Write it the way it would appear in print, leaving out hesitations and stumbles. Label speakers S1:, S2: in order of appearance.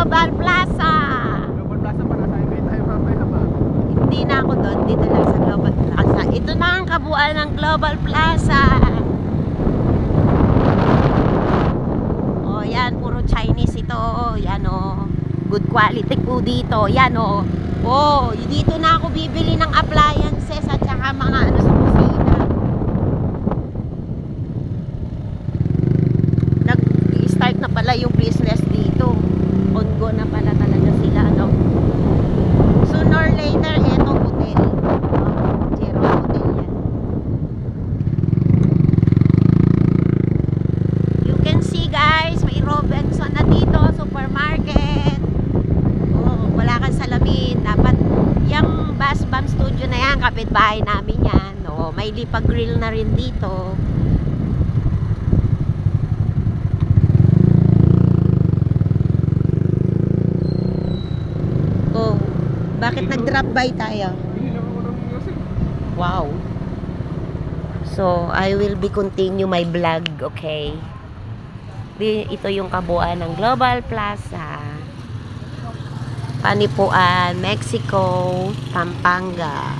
S1: Global Plaza.
S2: Global Plaza pa, nasa highway tayo mamaya ba?
S1: Hindi na ako doon, dito lang sa Global Plaza. Ito na ang kabuuan ng Global Plaza. Oh, yan, puro Chinese ito. Yan oh. Good quality po dito. Yan oh. Oh, dito na ako bibili ng appliances at saka mga ano sa kusina. Nag-start na pala yung business dito. On-go na pala talaga sila, no? Sooner or later, eto hotel. Zero hotel yan. You can see guys, may Robinson na dito, supermarket. Oh, wala kang salamin. Dapat, yung Bass Bomb Studio na yan, kapitbahay namin yan. Oh, may Lipa Grill na rin dito. Oh, bakit nag-drop by tayo? Wow. So, I will be continue my vlog, okay? Ito yung kabuuan ng Global Plaza. Panipuan, Mexico, Pampanga.